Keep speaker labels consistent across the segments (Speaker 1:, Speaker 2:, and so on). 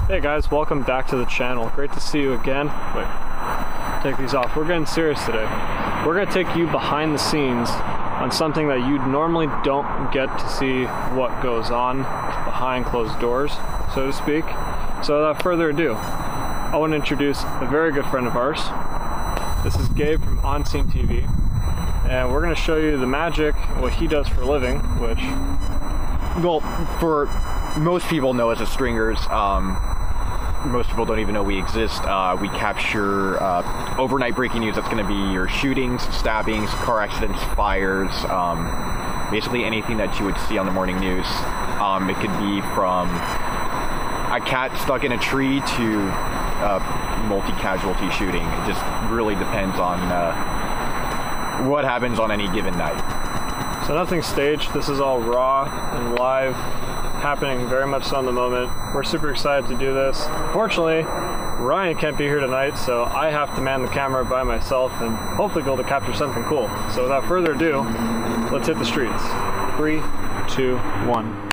Speaker 1: Hey guys, welcome back to the channel. Great to see you again. Wait, take these off. We're getting serious today. We're going to take you behind the scenes on something that you normally don't get to see what goes on behind closed doors, so to speak. So without further ado, I want to introduce a very good friend of ours. This is Gabe from On Scene TV, and we're going to show you the magic, what he does for a living, which...
Speaker 2: Well, for most people know us as stringers. Most people don't even know we exist. We capture overnight breaking news. That's going to be your shootings, stabbings, car accidents, fires, basically anything that you would see on the morning news. It could be from a cat stuck in a tree to multi-casualty shooting. It just really depends on what happens on any given night.
Speaker 1: So nothing staged, this is all raw and live, happening very much so in the moment. We're super excited to do this. Fortunately, Ryan can't be here tonight, so I have to man the camera by myself and hopefully be able to capture something cool. So without further ado, let's hit the streets. 3, 2, 1.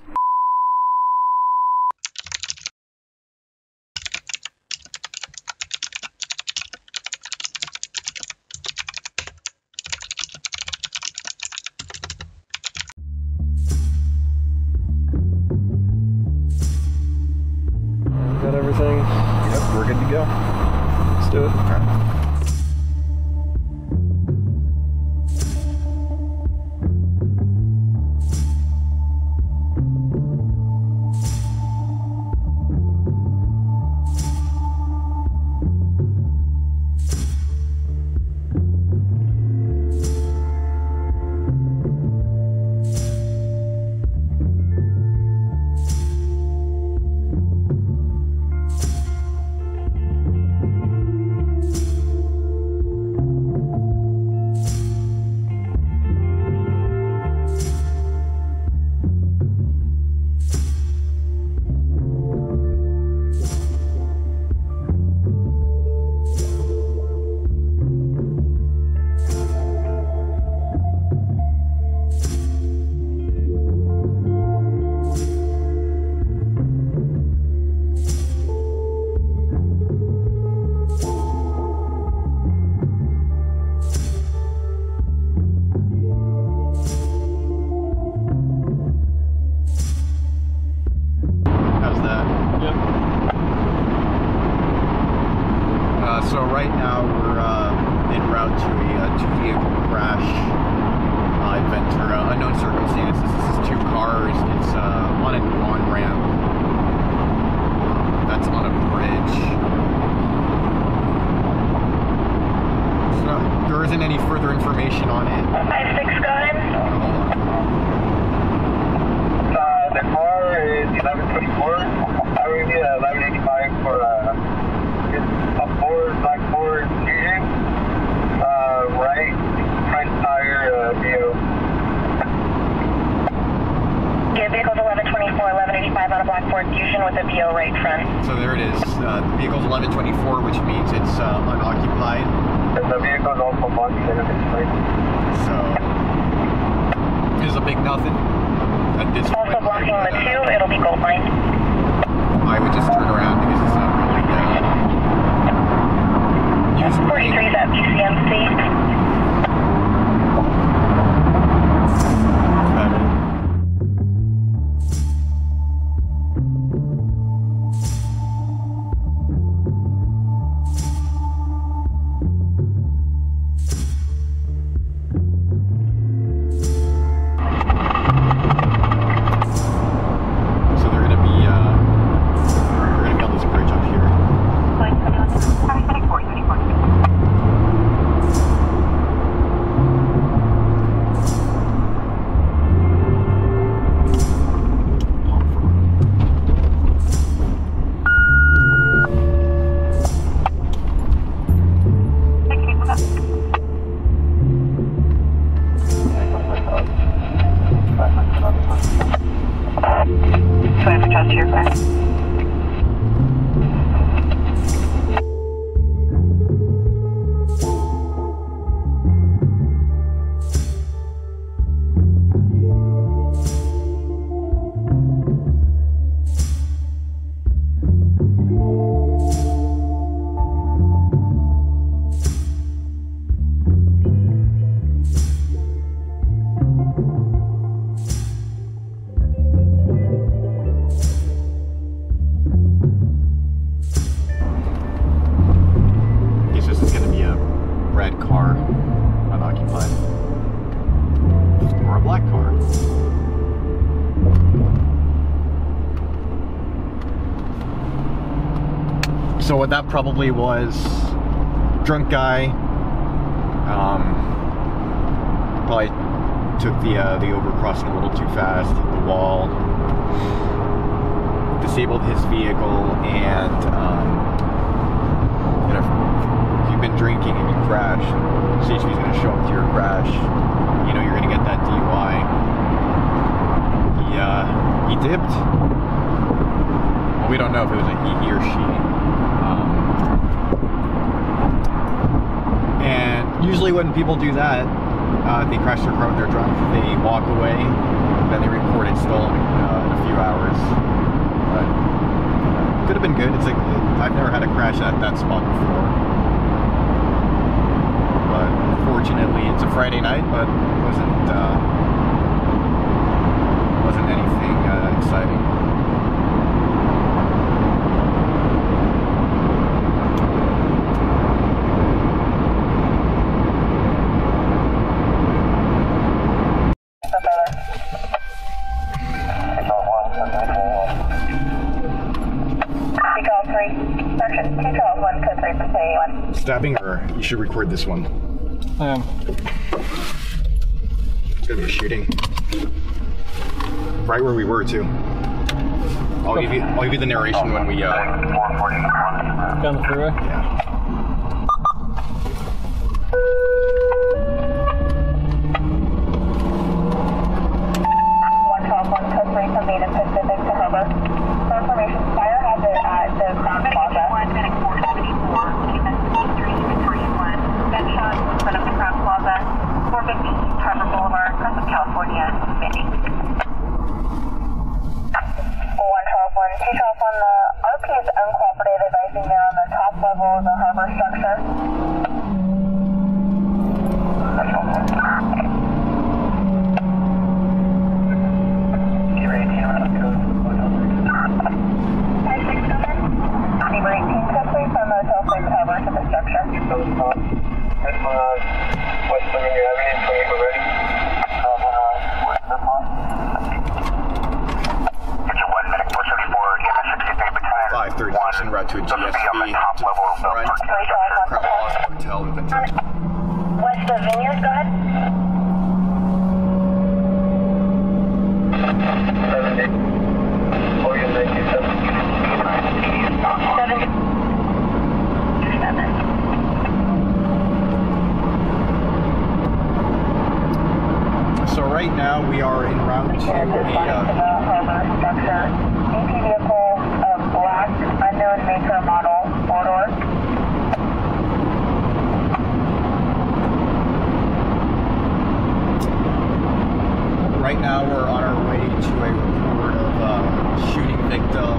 Speaker 1: Got everything?
Speaker 2: Yep, we're good to go.
Speaker 1: Let's do it.
Speaker 2: Okay. So right now we're en route to a two-vehicle crash in Ventura. Unknown circumstances. This is 2 cars. It's on an on-ramp that's on a bridge. So there isn't any further information on it.
Speaker 3: 5-6 gun. The car is 1124. I would get 1185 for a black Ford Fusion, right front tire, VO.
Speaker 4: Yeah, vehicle's 1124, 1185 on a black Ford Fusion with a VO right front.
Speaker 2: So there it is. The vehicle's 1124, which means it's unoccupied.
Speaker 3: And the vehicle's also blocked in its place.
Speaker 2: So this is a big nothing. At this
Speaker 4: Also
Speaker 2: point,
Speaker 4: blocking the 2, it'll be gold line.
Speaker 2: I would just turn around because it's not really
Speaker 4: 43 is at BCMC.
Speaker 2: So they're going to be So what that probably was, drunk guy, probably took the overcrossing a little too fast, hit the wall, disabled his vehicle, and you know, if you've been drinking and you crash, CHP's going to show up to your crash, you know you're going to get that DUI. He dipped. Well, we don't know if it was a he or she. And usually when people do that, they crash their car when they're drunk, they walk away, then they report it stolen in a few hours. But could have been good. It's like, I've never had a crash at that spot before. But fortunately, it's a Friday night, but it wasn't anything exciting. Stabbing, or you should record this one. It's gonna be a shooting. Right where we were too. I'll give you the narration when we
Speaker 1: Down the freeway?
Speaker 2: Yeah. En route to a GSB to front hotel in Ventura.
Speaker 4: What's the vineyard got?
Speaker 2: 7. So right now we are en route to a
Speaker 4: unknown maker model, 4-door.
Speaker 2: Right now we're on our way to a report of a shooting victim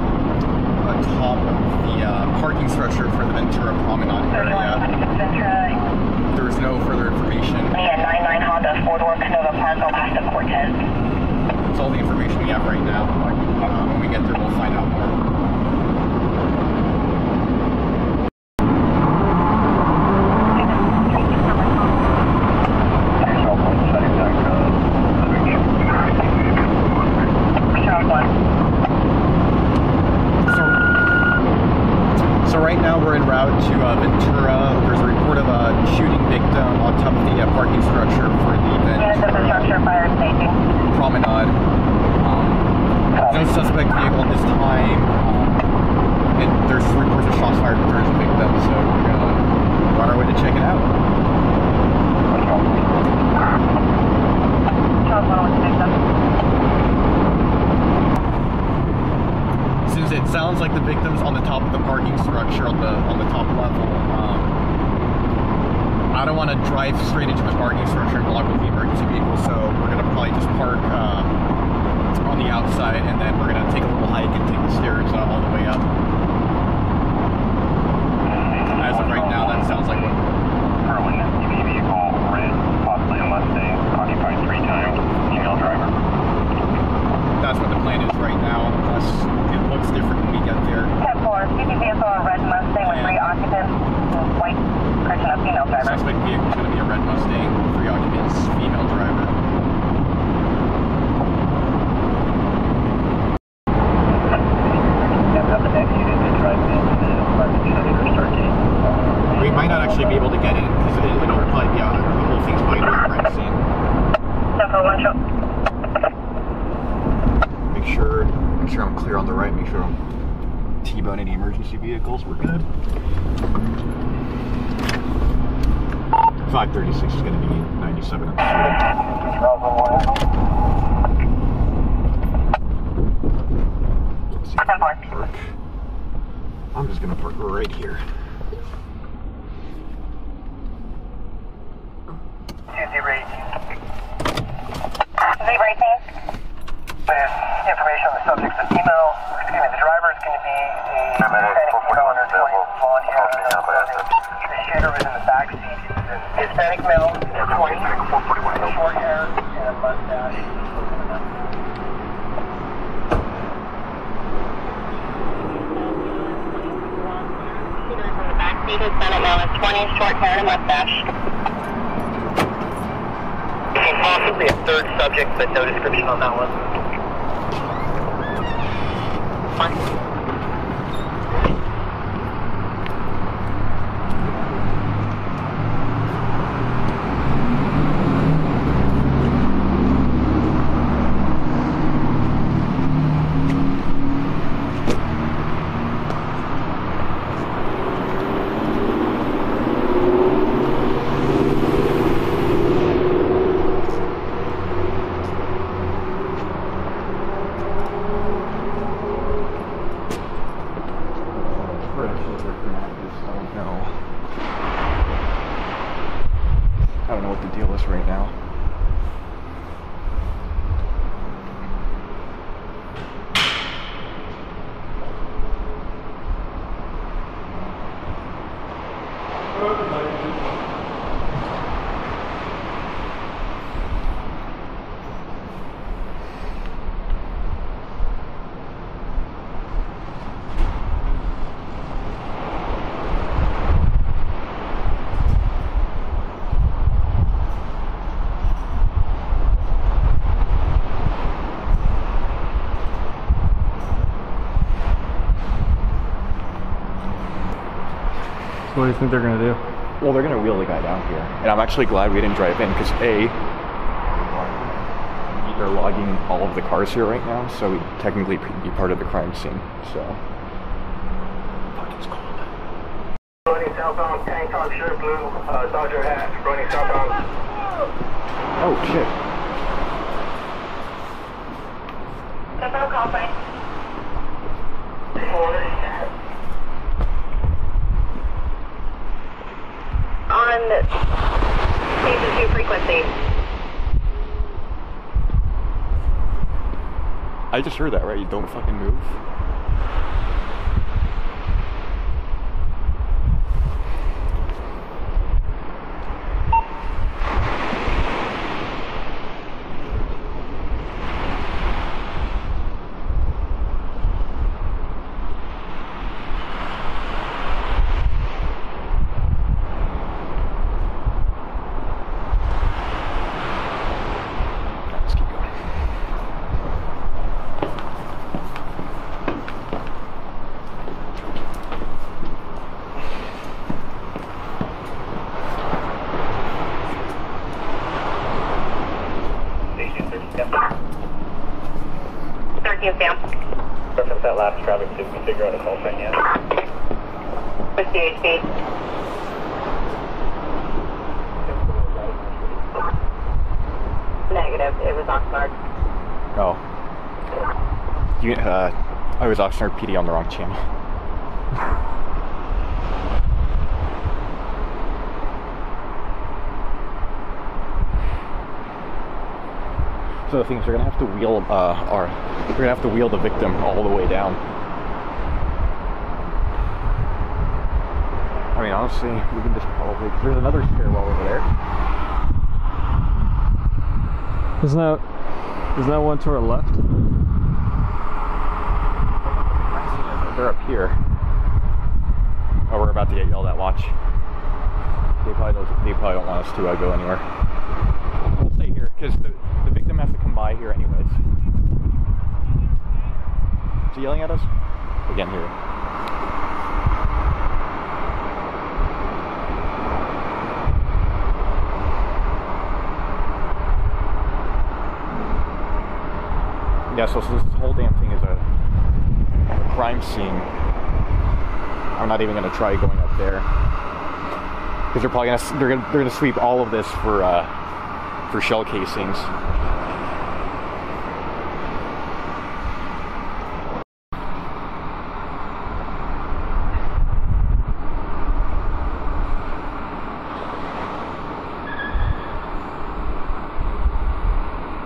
Speaker 2: atop of the parking structure for the Ventura Promenade area. There's no further information.
Speaker 4: Yeah, 99 Honda, 4-door, Canova Park, Alaska, Cortez.
Speaker 2: That's all the information we have right now. When we get there, we'll find out more. So right now we're en route to Ventura. There's a report of a shooting victim on top of the parking structure for the Ventura Promenade. No suspect vehicle at this time. And there's reports of shots fired, but there is a victim, so we're gonna on our way to check it out. Since it sounds like the victim's on the top of the parking structure on the top level, I don't want to drive straight into his parking structure and block with the emergency vehicle, so we're gonna probably just park on the outside, and then we're gonna take a little hike and take the stairs all the way up. As of right now, that sounds like what.
Speaker 3: Currently, SUV vehicle, red, possibly a Mustang, occupied 3 times, female driver.
Speaker 2: That's what the plan is right now, unless it looks different when we get there.
Speaker 4: 10-4, SUV vehicle, a red Mustang with 3 occupants, white, correction, a female driver.
Speaker 2: Suspect vehicle is going to be a red Mustang, 3 occupants, female driver.
Speaker 3: Up the day.
Speaker 2: about any emergency vehicles. We're good. 536 is going to be 97. Let's see if I can park. I'm just going to park right here.
Speaker 3: Zebra 18.
Speaker 4: Zebra 18.
Speaker 3: There's information on the subject's email. Excuse me, the driver is going to be a Hispanic female under 20, blonde hair. The shooter was in the back seat. Hispanic male, 20, short hair, and a mustache.
Speaker 4: Hispanic male is 20, short hair, and a mustache.
Speaker 3: And possibly a third subject, but no description on that one.
Speaker 2: I don't know what the deal is right now.
Speaker 1: What do you think they're gonna do?
Speaker 2: Well, they're gonna wheel the guy down here, and I'm actually glad we didn't drive in because A, they're logging all of the cars here right now, so we technically could be part of the crime scene. So, fuck, it's cold.
Speaker 3: Running southbound, tank top, shirt blue, Dodger hat, running southbound.
Speaker 2: Oh shit!
Speaker 4: Tempo call sign. On station 2 frequency.
Speaker 2: I just heard that, right? You don't fucking move.
Speaker 3: Reference that last traffic to figure out a call sign yet.
Speaker 4: With CHP. Negative, it was Oxnard.
Speaker 2: Oh. I was Oxnard PD on the wrong channel. So the thing is, we're gonna have to wheel the victim all the way down. I mean, honestly, we can just probably. There's another stairwell over there.
Speaker 1: Isn't that one to our left?
Speaker 2: They're up here. Oh, we're about to get yelled at. Watch. They probably don't want us to go anywhere. We'll stay here because the victim has to come by here anyways. Is he yelling at us? Again here. Yeah, so this whole damn thing is a crime scene. I'm not even gonna try going up there because they're probably they're gonna sweep all of this for shell casings.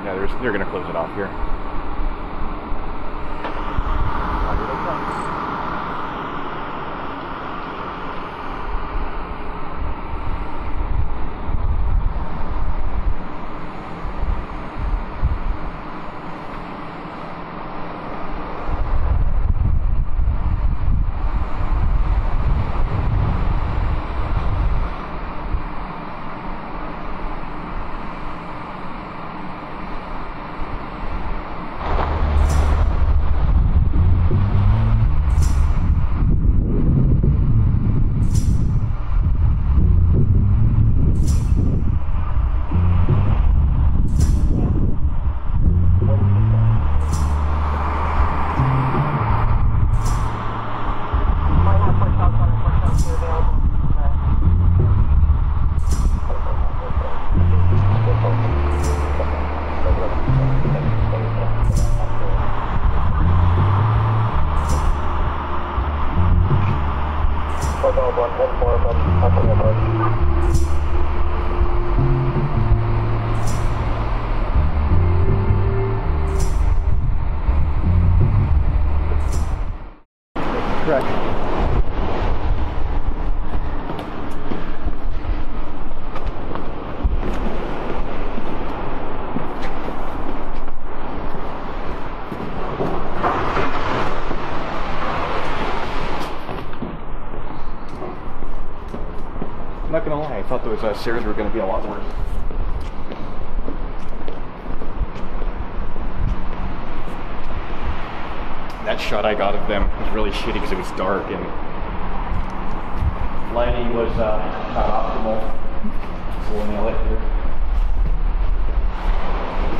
Speaker 2: Yeah, they're gonna close it off here. Correct. I'm not gonna lie, I thought those stairs were gonna be a lot worse. That shot I got of them was really shitty because it was dark and lighting was not optimal. So we'll nail it here.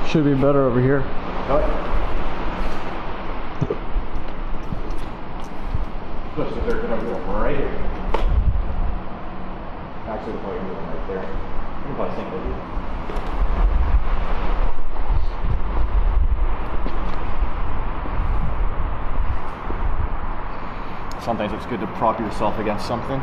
Speaker 1: Should be better over here.
Speaker 2: Oh, yeah. Looks like they're gonna go right here. Actually, they're probably moving right there. I'm probably think they do. Sometimes it's good to prop yourself against something.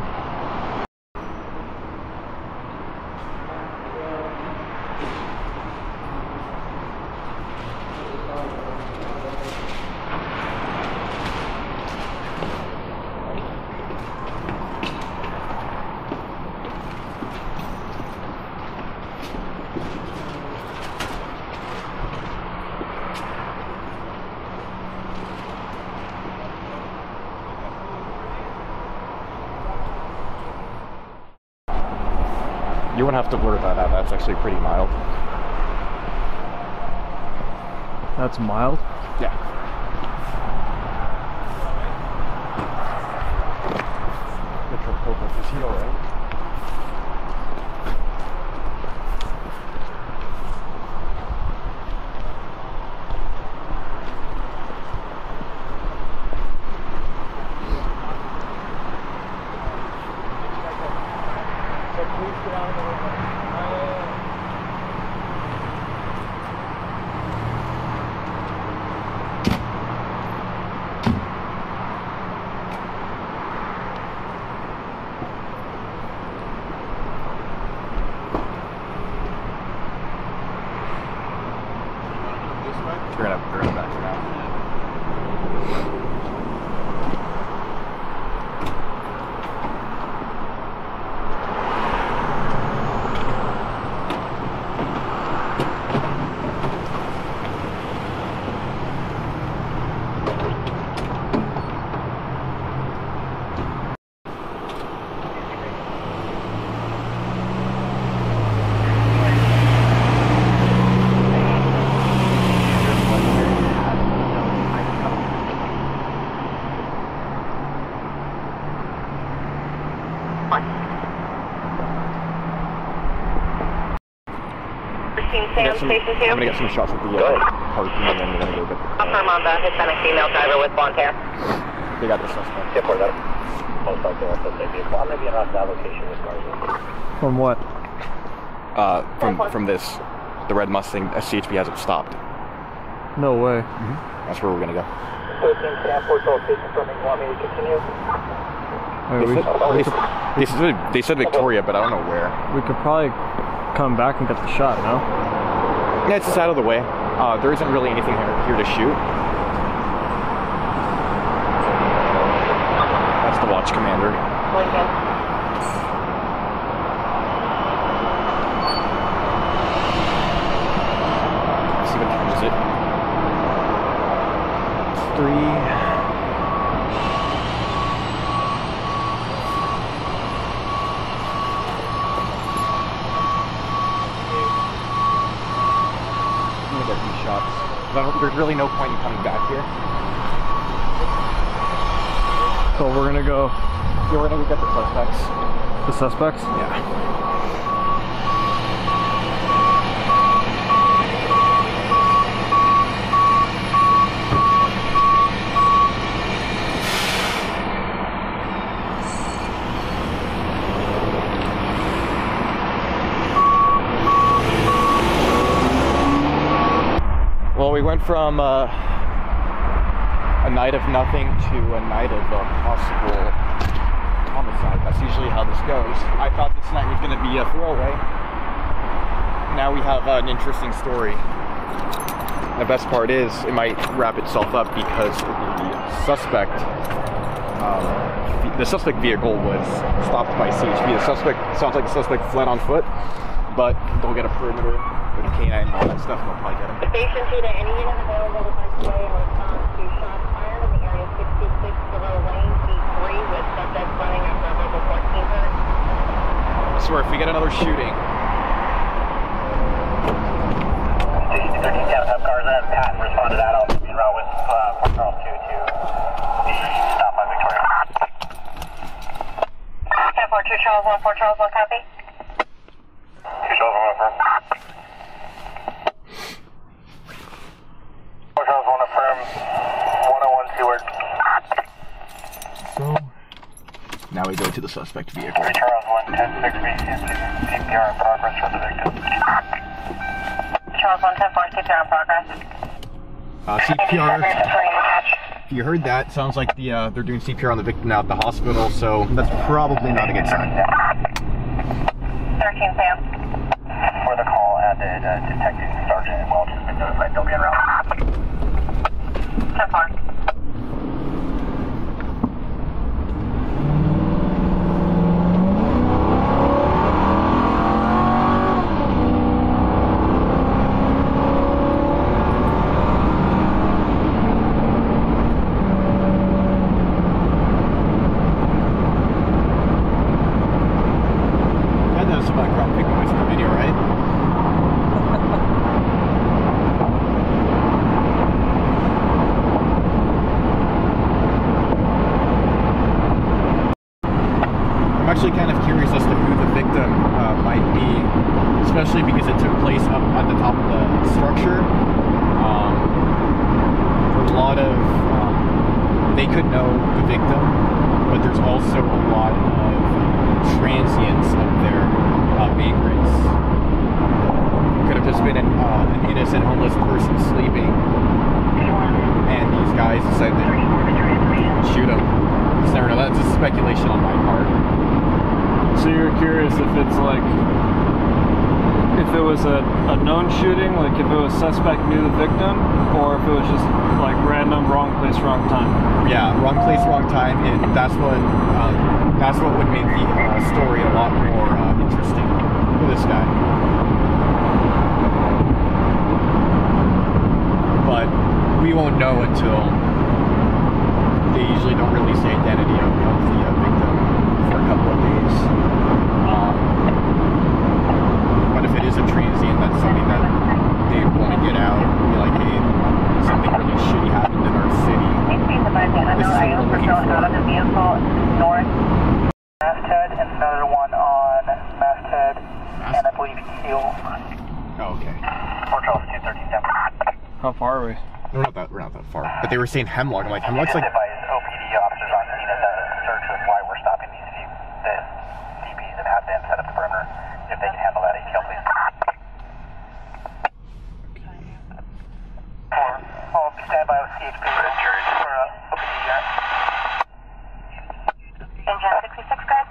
Speaker 2: You won't have to blur that out, that's actually pretty mild.
Speaker 1: That's mild?
Speaker 2: Yeah. Is he alright? We're gonna back it out. I'm gonna get some shots of the parking and then we're gonna go get the car.
Speaker 4: Confirm on the Hispanic female driver with blonde hair.
Speaker 2: They got the suspect.
Speaker 3: Yeah, for that. Most likely also the vehicle. I'm going to be around that location with cars.
Speaker 1: From what?
Speaker 2: From this, the red Mustang, CHP hasn't stopped.
Speaker 1: No way.
Speaker 2: That's where we're gonna go.
Speaker 3: 13 Stanford, location confirming. You want me to continue?
Speaker 1: Wait,
Speaker 2: They said Victoria, but I don't know where.
Speaker 1: we could probably come back and get the shot, no?
Speaker 2: Yeah, it's just out of the way. There isn't really anything here to shoot. That's the watch commander. Let's see what time is it. 3. I'm gonna get these shots. There's really no point in coming back here.
Speaker 1: So we're gonna go.
Speaker 2: Yeah, we're gonna go get the suspects.
Speaker 1: The suspects?
Speaker 2: Yeah. Well, we went from a night of nothing to a night of possible homicide. That's usually how this goes. I thought this night was going to be a throwaway. Now we have an interesting story. The best part is it might wrap itself up because the suspect vehicle was stopped by CHP. The suspect sounds like the suspect fled on foot, but they'll get a perimeter with a K9 and all that stuff, and they'll probably get him.
Speaker 4: Station 2 to any unit available to find way in response to shots fired in the area 66 below lane B3 with subjects running after a level 14 turn.
Speaker 2: I swear, if we get another shooting.
Speaker 3: Station 13 have cars in. Pat responded that. I'll be around with Port Charles 2 to the stop by Victoria.
Speaker 4: 2 Charles 1, 4 Charles 1, copy.
Speaker 3: 2 Charles 1, affirm. 4 Charles 1, affirm. 101 Seward.
Speaker 2: So, now we go to the suspect vehicle.
Speaker 3: 3 Charles 1, 10-6 CPR in progress for the victim.
Speaker 4: Charles 1, 10-4, CPR in progress.
Speaker 2: CPR, if you heard that, sounds like they're doing CPR on the victim now at the hospital, so that's probably not a good sign.
Speaker 4: 13 Sam.
Speaker 3: For the call, added Detective Sergeant Welch has been notified they'll be en route.
Speaker 4: 10-4.
Speaker 2: I'm actually kind of curious as to who the victim might be, especially because it took place up at the top of the structure. There's a lot of, they could know the victim, but there's also a lot of transients up there, vagrants. Could have just been an innocent homeless person sleeping, and these guys decided to shoot him. Just never know. That's just speculation on my part.
Speaker 1: So you're curious if it's like, if it was a known shooting, like if it was suspect knew the victim, or if it was just like random, wrong place, wrong time.
Speaker 2: Yeah, wrong place, wrong time, and that's what would make the story a lot more interesting for this guy. But we won't know until they usually don't release the identity of the victim for a couple of days. But if it is a transient, that's something that they want to get out and be like, hey, something really shitty happened in our city. This is what we're looking for.
Speaker 4: Out of the vehicle north.
Speaker 3: Masthead and another one on Masthead and I believe Keel.
Speaker 2: Oh, okay.
Speaker 3: 4 Charles 237.
Speaker 1: How far are we?
Speaker 2: We're not that far. But they were saying Hemlock. I'm like, Hemlock's like...
Speaker 3: Advise OPD officers on scene as a search is why we're stopping these DPs and have them set up the perimeter. If they can handle that ATL, please. I'll stand by with CHP for OPD.
Speaker 4: Engine 66, guys.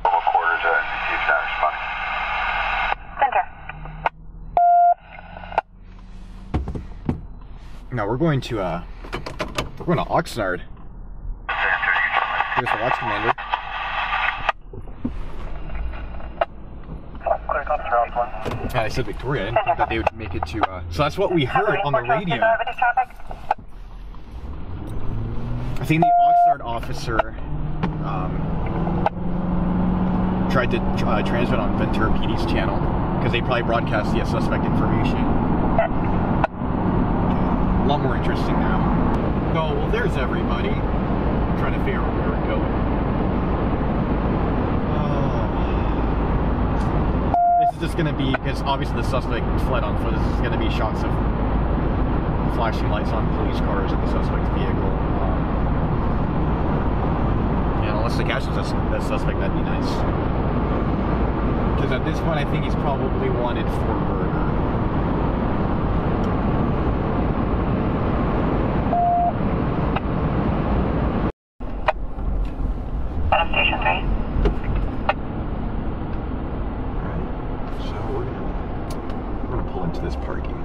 Speaker 3: Local quarters, huge not responding.
Speaker 4: Center.
Speaker 2: No, we're going to Oxnard. Here's the watch commander.
Speaker 3: Clear cops round one.
Speaker 2: I said Victoria. I didn't think that they would make it to. So that's what we heard on the radio. I think the Oxnard officer tried to transmit on Ventura PD's channel because they probably broadcast the suspect information. A lot more interesting now. Oh, well, there's everybody. I'm trying to figure out where we're going. This is just going to be, because obviously the suspect fled on foot, this is going to be shots of flashing lights on police cars in the suspect's vehicle. And unless the catches that suspect, that'd be nice. Because at this point, I think he's probably wanted for murder.
Speaker 4: Station 3.
Speaker 2: Alright, so we're gonna pull into this parking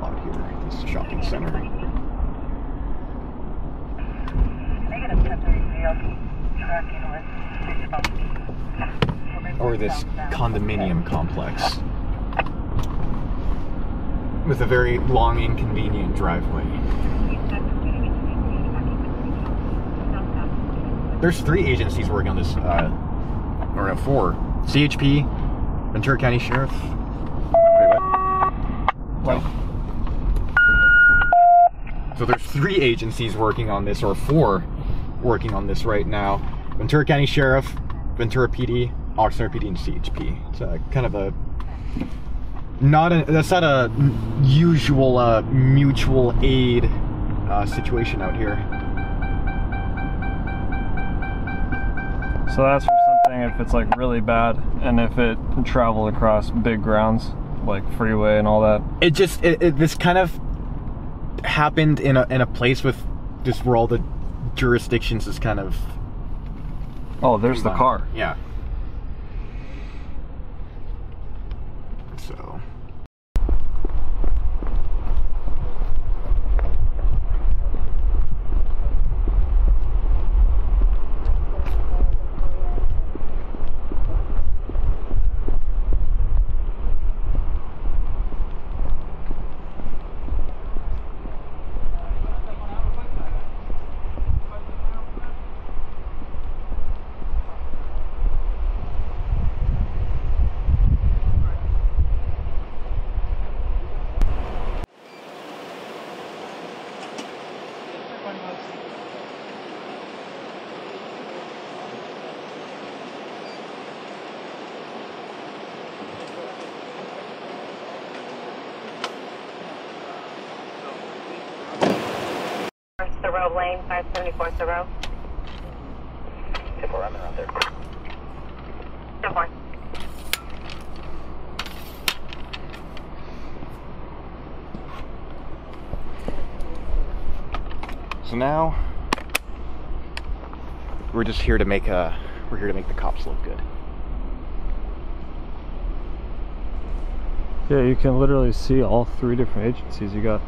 Speaker 2: lot here, this shopping center. Or this condominium complex with a very long, inconvenient driveway. There's 3 agencies working on this, or no, 4. CHP, Ventura County Sheriff. Wait, what? Well. So there's 3 agencies working on this, or 4 working on this right now. Ventura County Sheriff, Ventura PD, Oxnard PD, and CHP. It's kind of a that's not a usual mutual aid situation out here.
Speaker 1: So that's for something if it's like really bad and if it traveled across big grounds like freeway and all that. This kind of happened in a place with just where all the jurisdictions is kind of. Oh, there's the car.
Speaker 2: Yeah. So.
Speaker 4: Thoreau Lane, 574 Thoreau.
Speaker 3: People running around there.
Speaker 4: 10-4.
Speaker 2: So now we're just here to make the cops look good.
Speaker 1: Yeah, you can literally see all 3 different agencies. You got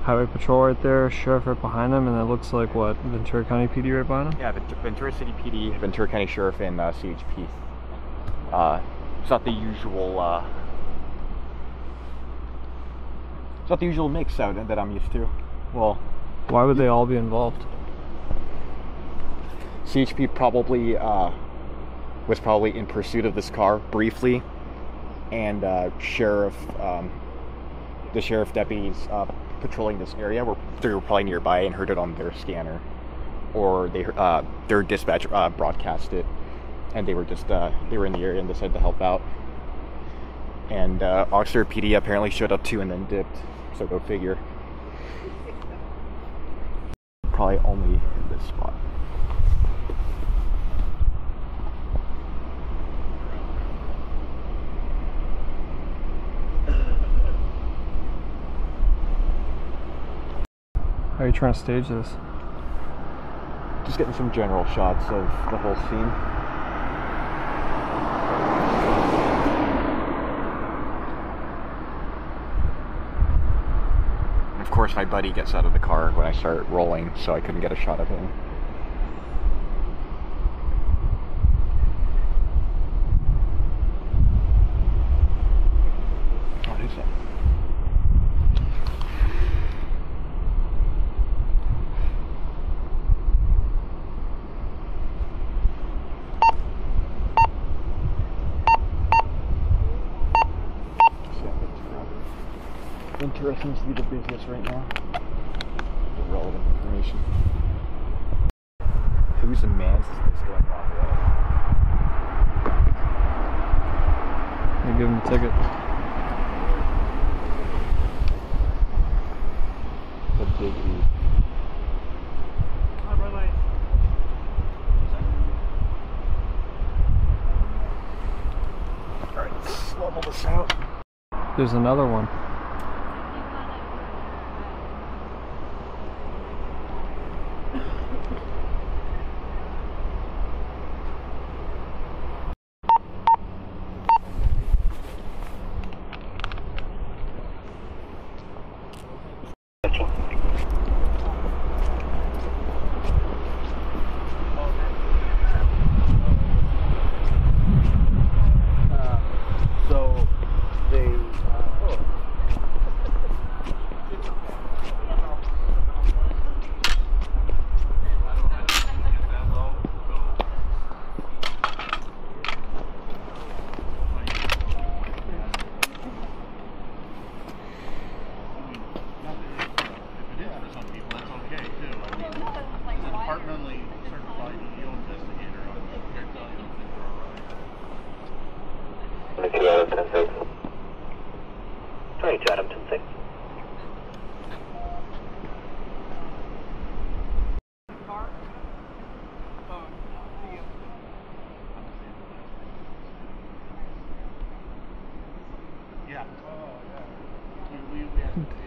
Speaker 1: Highway Patrol right there, Sheriff right behind him, and it looks like what, Ventura County PD right behind him?
Speaker 2: Yeah, Ventura City PD, Ventura County Sheriff, and CHP. It's not the usual. It's not the usual mix out that I'm used to. Well,
Speaker 1: why would they all be involved?
Speaker 2: CHP probably was probably in pursuit of this car briefly, and Sheriff, the sheriff deputies patrolling this area they were probably nearby and heard it on their scanner, or their dispatch broadcast it, and they were in the area and decided to help out. And Oxnard PD apparently showed up too and then dipped. so go figure. Probably only in this spot.
Speaker 1: How are you trying to stage this?
Speaker 2: Just getting some general shots of the whole scene. And of course, my buddy gets out of the car when I start rolling, so I couldn't get a shot of him. What is it? Ventura seems to be the busiest right now. The relevant information. Whose man's is this going wrong with?
Speaker 1: You give him a ticket.
Speaker 2: The big E. Alright, let's level this out.
Speaker 1: There's another one.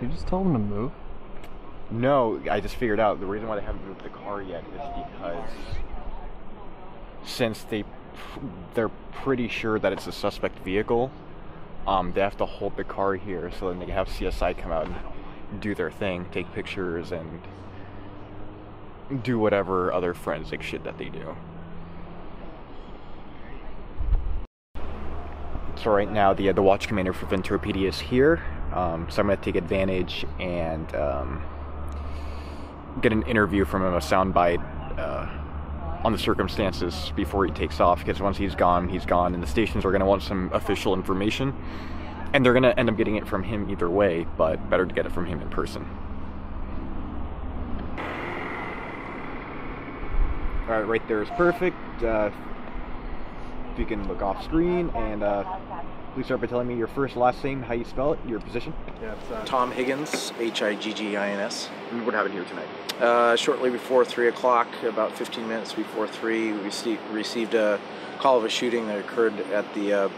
Speaker 1: You just told him to move?
Speaker 2: No, I just figured out the reason why they haven't moved the car yet is because since they're pretty sure that it's a suspect vehicle, they have to hold the car here so then they can have CSI come out and do their thing, take pictures and do whatever other forensic shit that they do. So right now the watch commander for Ventura PD is here, so I'm going to take advantage and get an interview from him, a soundbite on the circumstances before he takes off, because once he's gone, and the stations are going to want some official information, and they're going to end up getting it from him either way, but better to get it from him in person. Alright, right there is perfect. If you can look off screen, and please start by telling me your first, last name, how you spell it, your position.
Speaker 5: Yeah, it's Tom Higgins, Higgins.
Speaker 2: And what happened here tonight?
Speaker 5: Shortly before 3 o'clock, about 15 minutes before 3, we received a call of a shooting that occurred at the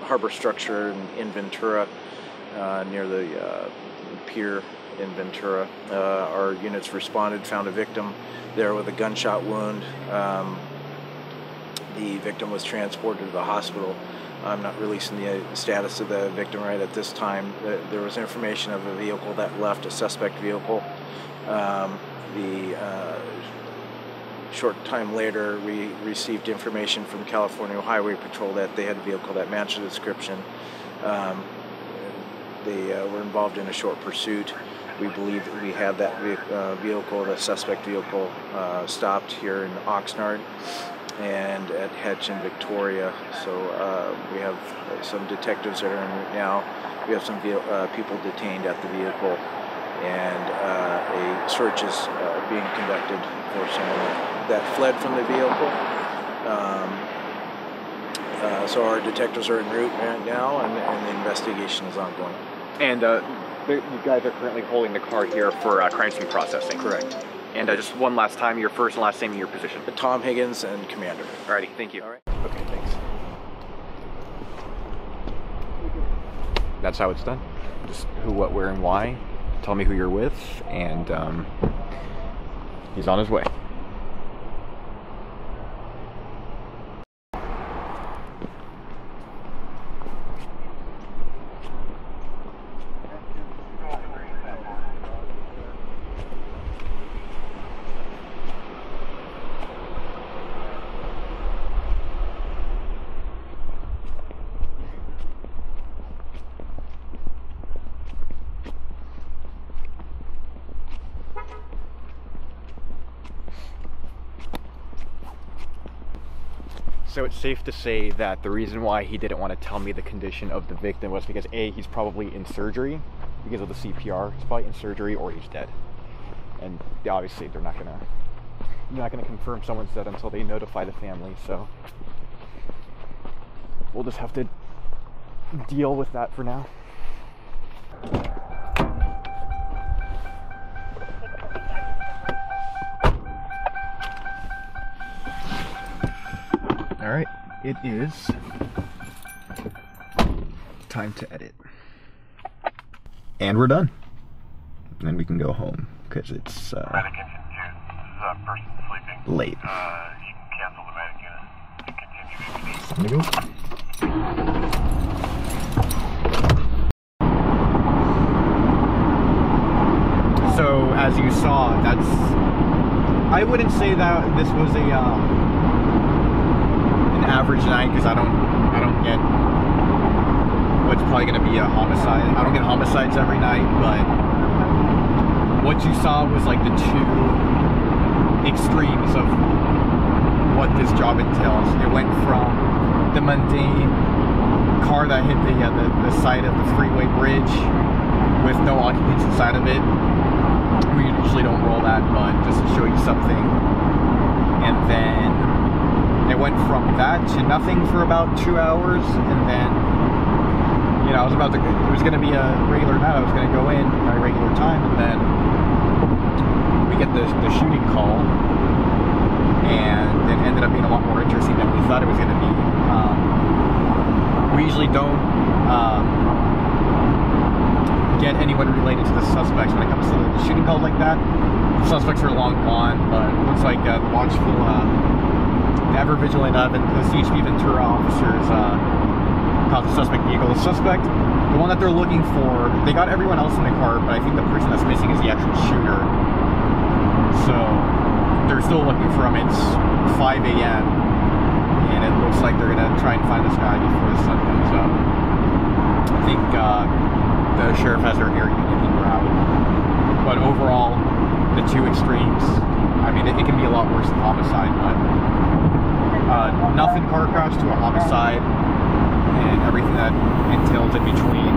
Speaker 5: harbor structure in Ventura, near the pier in Ventura. Our units responded, found a victim there with a gunshot wound. The victim was transported to the hospital. I'm not releasing the status of the victim right at this time. There was information of a vehicle that left, a suspect vehicle. Short time later, we received information from California Highway Patrol that they had a vehicle that matched the description. They were involved in a short pursuit. We believe that we had that vehicle, the suspect vehicle, stopped here in Oxnard and at Hetch in Victoria. So we have some detectives that are in route now. We have some people detained at the vehicle, and a search is being conducted for someone that fled from the vehicle. So our detectives are en route right now, and the investigation is ongoing.
Speaker 2: And You guys are currently holding the car here for crime scene processing.
Speaker 5: Correct.
Speaker 2: And just one last time, your first and last name and your position.
Speaker 5: Tom Higgins and Commander.
Speaker 2: Alrighty, thank you.
Speaker 5: All right.
Speaker 2: Okay, thanks. That's how it's done. Just who, what, where, and why. Tell me who you're with, and he's on his way. So it's safe to say that the reason why he didn't want to tell me the condition of the victim was because A, he's probably in surgery because of the CPR. He's probably in surgery or he's dead. And obviously they're not gonna confirm someone's dead until they notify the family, so we'll just have to deal with that for now. All right, it is time to edit. And we're done. And then we can go home, because it's
Speaker 6: medic engine 2. This is person sleeping.
Speaker 2: Late.
Speaker 6: You can cancel the medic unit and continue if you need.
Speaker 2: There we go. So, as you saw, I wouldn't say that this was an average night, because I don't get what's probably going to be a homicide. I don't get homicides every night, but what you saw was like the two extremes of what this job entails. It went from the mundane car that hit the side of the freeway bridge with no occupants inside of it. We usually don't roll that, but just to show you something. And then it went from that to nothing for about 2 hours, and then, you know, it was going to be a regular night. I was going to go in at a regular time, and then we get the shooting call, and it ended up being a lot more interesting than we thought it was going to be. We usually don't get anyone related to the suspects when it comes to the shooting calls like that. The suspects are long gone, but it looks like the watchful, ever vigilant the CHP Ventura officers caught the suspect vehicle. The suspect, the one that they're looking for, they got everyone else in the car, but I think the person that's missing is the actual shooter. So they're still looking for him. It's 5 a.m. and it looks like they're gonna try and find this guy before the sun comes up. I think the sheriff has their air unit en route. But overall, the two extremes, I mean, it can be a lot worse than homicide, but nothing car crash to a homicide, and everything that entails in between.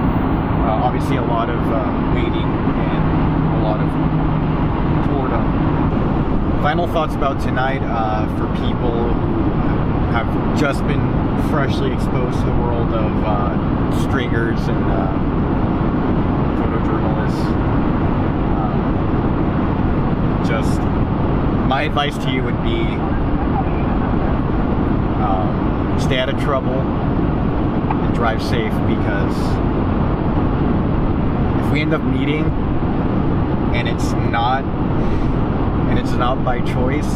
Speaker 2: Obviously a lot of waiting and a lot of boredom. Final thoughts about tonight for people who have just been freshly exposed to the world of stringers and photojournalists. Just my advice to you would be stay out of trouble and drive safe, because if we end up meeting and it's not by choice,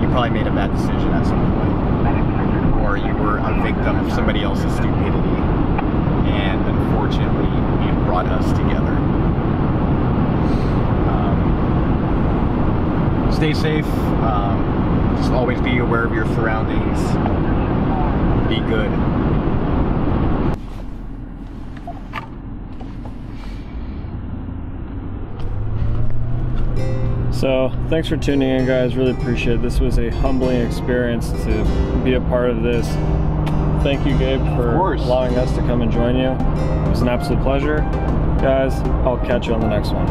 Speaker 2: you probably made a bad decision at some point, or you were a victim of somebody else's stupidity, and unfortunately it brought us together. Stay safe. Just always be aware of your surroundings. Be good.
Speaker 1: So thanks for tuning in, guys. Really appreciate it. This was a humbling experience to be a part of this. Thank you, Gabe, for allowing us to come and join you. It was an absolute pleasure. Guys, I'll catch you on the next one.